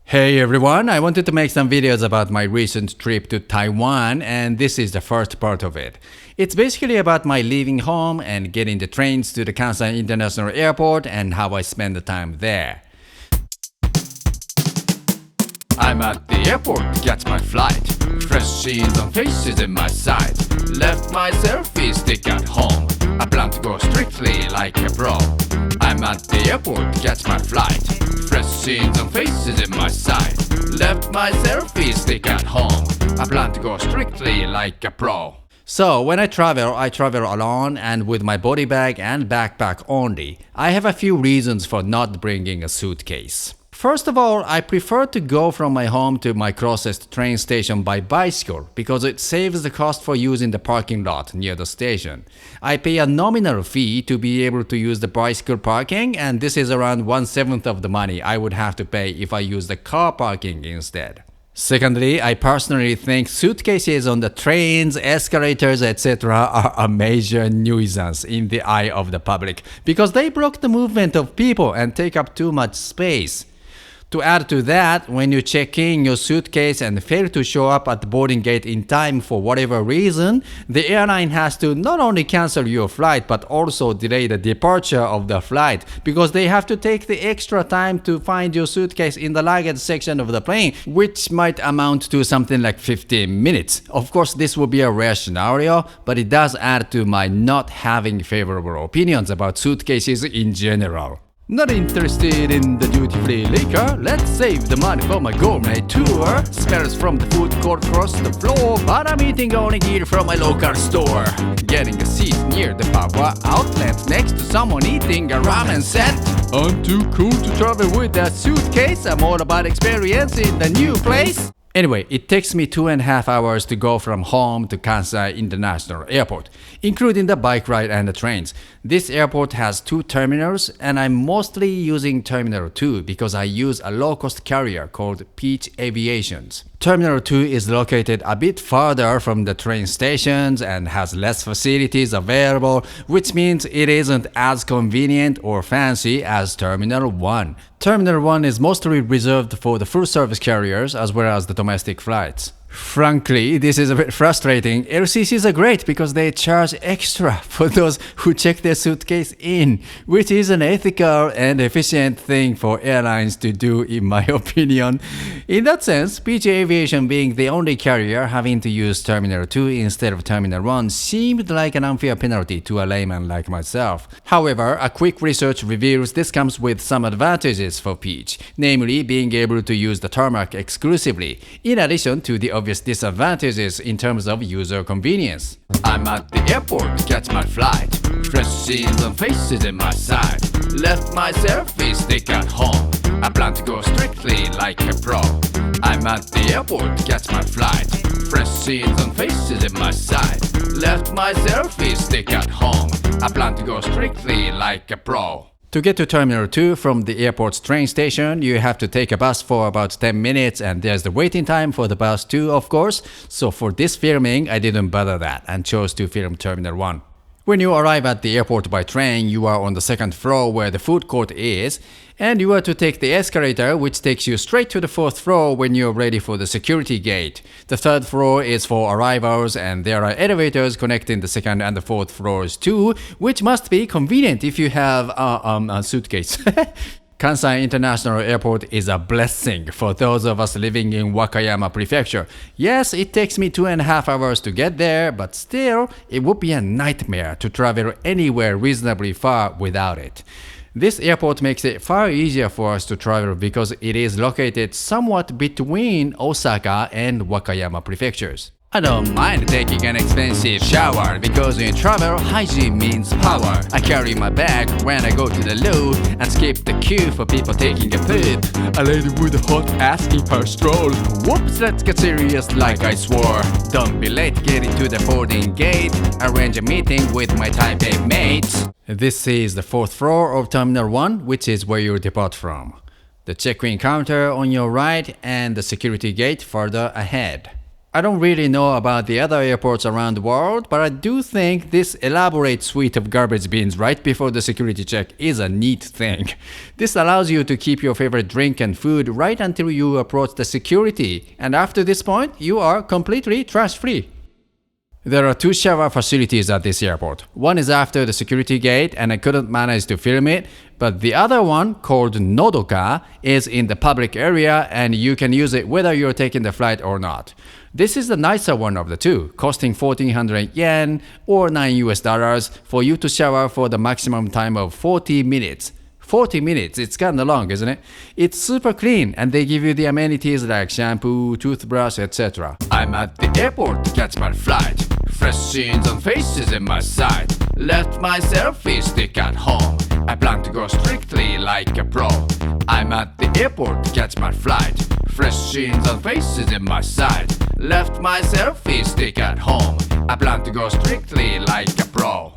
Hey everyone, I wanted to make some videos about my recent trip to Taiwan, and this is the first part of it. It's basically about my leaving home and getting the trains to the Kansai International Airport and how I spend the time there. I'm at the airport to catch my flight. Fresh scenes and faces in my sight. Left my selfie stick at home. I plan to go strictly like a pro. I'm at the airport to catch my flight. Fresh scenes and faces in my sight. Left my selfie stick at home. I plan to go strictly like a pro. So when I travel alone and with my body bag and backpack only. I have a few reasons for not bringing a suitcase. First of all, I prefer to go from my home to my closest train station by bicycle because it saves the cost for using the parking lot near the station. I pay a nominal fee to be able to use the bicycle parking, and this is around 1/7 of the money I would have to pay if I use the car parking instead. Secondly, I personally think suitcases on the trains, escalators, etc. are a major nuisance in the eye of the public because they block the movement of people and take up too much space. To add to that, when you check in your suitcase and fail to show up at the boarding gate in time for whatever reason, the airline has to not only cancel your flight but also delay the departure of the flight because they have to take the extra time to find your suitcase in the luggage section of the plane, which might amount to something like 15 minutes. Of course, this will be a rare scenario, but it does add to my not having favorable opinions about suitcases in general. Not interested in the duty-free liquor? Let's save the money for my gourmet tour. Smells from the food court across the floor, but I'm eating onigiri from my local store. Getting a seat near the power outlet next to someone eating a ramen set. I'm too cool to travel with a suitcase. I'm all about experience in the new place. Anyway, it takes me 2.5 hours to go from home to Kansai International Airport, including the bike ride and the trains. This airport has 2 terminals, and I'm mostly using Terminal 2 because I use a low-cost carrier called Peach Aviations. Terminal 2 is located a bit farther from the train stations and has less facilities available, which means it isn't as convenient or fancy as Terminal 1. Terminal 1 is mostly reserved for the full-service carriers as well as the domestic flights. Frankly, this is a bit frustrating. LCCs are great because they charge extra for those who check their suitcase in, which is an ethical and efficient thing for airlines to do in my opinion. In that sense, Peach Aviation being the only carrier having to use Terminal 2 instead of Terminal 1 seemed like an unfair penalty to a layman like myself. However, a quick research reveals this comes with some advantages for Peach, namely being able to use the tarmac exclusively, in addition to the obvious disadvantages in terms of user convenience. I'm at the airport to catch my flight. Fresh scenes and faces in my sight. Left my selfie stick at home. I plan to go strictly like a pro. I'm at the airport to catch my flight. Fresh scenes and faces in my sight. Left my selfie stick at home. I plan to go strictly like a pro. To get to Terminal 2 from the airport's train station, you have to take a bus for about 10 minutes and there's the waiting time for the bus too, of course. So for this filming, I didn't bother that and chose to film Terminal 1. When you arrive at the airport by train, you are on the 2nd floor where the food court is, and you are to take the escalator which takes you straight to the 4th floor when you're ready for the security gate. The 3rd floor is for arrivals and there are elevators connecting the 2nd and the 4th floors too, which must be convenient if you have a suitcase. Kansai International Airport is a blessing for those of us living in Wakayama Prefecture. Yes, it takes me 2.5 hours to get there, but still, it would be a nightmare to travel anywhere reasonably far without it. This airport makes it far easier for us to travel because it is located somewhat between Osaka and Wakayama prefectures. I don't mind taking an expensive shower because in travel, hygiene means power. I carry my bag when I go to the loo and skip the queue for people taking a poop. A lady with a hot ass in her stroll. Whoops, let's get serious like I swore. Don't be late getting to the boarding gate. Arrange a meeting with my Taipei mates. This is the 4th floor of Terminal 1, which is where you depart from. The check-in counter on your right and the security gate further ahead. I don't really know about the other airports around the world, but I do think this elaborate suite of garbage bins right before the security check is a neat thing. This allows you to keep your favorite drink and food right until you approach the security, and after this point, you are completely trash-free. There are 2 shower facilities at this airport. One is after the security gate and I couldn't manage to film it, but the other one, called Nodoka, is in the public area and you can use it whether you're taking the flight or not. This is the nicer one of the 2, costing 1400 yen or $9 for you to shower for the maximum time of 40 minutes. 40 minutes, it's kinda long, isn't it? It's super clean and they give you the amenities like shampoo, toothbrush, etc. I'm at the airport to catch my flight. Fresh scenes and faces in my sight. Left my selfie stick at home. I plan to go strictly like a pro. I'm at the airport to catch my flight. Fresh scenes and faces in my sight. Left my selfie stick at home. I plan to go strictly like a pro.